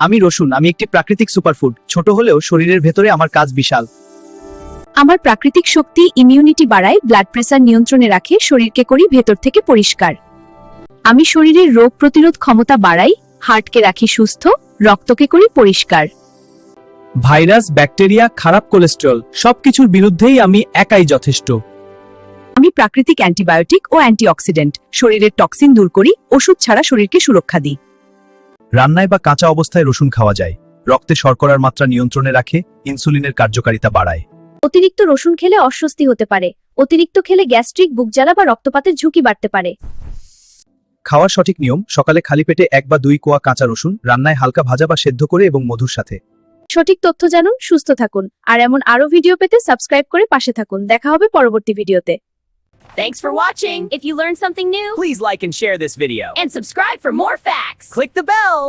আমি রসুন, আমি একটি প্রাকৃতিক সুপারফুড। ছোট হলেও শরীরের ভেতরে আমার কাজ বিশাল। আমার প্রাকৃতিক শক্তি ইমিউনিটি বাড়ায়, ব্লাড প্রেসার নিয়ন্ত্রণে রাখে, শরীরকে করি ভেতর থেকে পরিষ্কার। আমি শরীরের রোগ প্রতিরোধ ক্ষমতা বাড়াই, হার্টকে রাখি সুস্থ, রক্তকে করি পরিষ্কার। ভাইরাস, ব্যাকটেরিয়া, খারাপ কোলেস্টেরল সবকিছুর বিরুদ্ধেই আমি একাই যথেষ্ট। আমি প্রাকৃতিক অ্যান্টিবায়োটিক ও অ্যান্টিঅক্সিডেন্ট, শরীরের টক্সিন দূর করি, ওষুধ ছাড়া শরীরকে সুরক্ষা দিই। রান্নায় বা কাঁচা অবস্থায় রসুন খাওয়া যায়, রক্তে শর্করার মাত্রা নিয়ন্ত্রণে রাখে, ইনসুলিনের কার্যকারিতা বাড়ায়। অতিরিক্ত রসুন খেলে অস্বস্তি হতে পারে। অতিরিক্ত খেলে গ্যাস্ট্রিক, বুকজ্বালা বা রক্তপাতের ঝুঁকি বাড়তে পারে। খাওয়ার সঠিক নিয়ম: সকালে খালি পেটে 1 বা 2 কোয়া কাঁচা রসুন, রান্নায় হালকা ভাজা বা সেদ্ধ করে এবং মধুর সাথে। সঠিক তথ্য জানুন, সুস্থ থাকুন। আর এমন আরো ভিডিও পেতে সাবস্ক্রাইব করে পাশে থাকুন। দেখা হবে পরবর্তী ভিডিওতে। Thanks for watching. If you learned something new, Please like and share this video. and subscribe for more facts. Click the bell.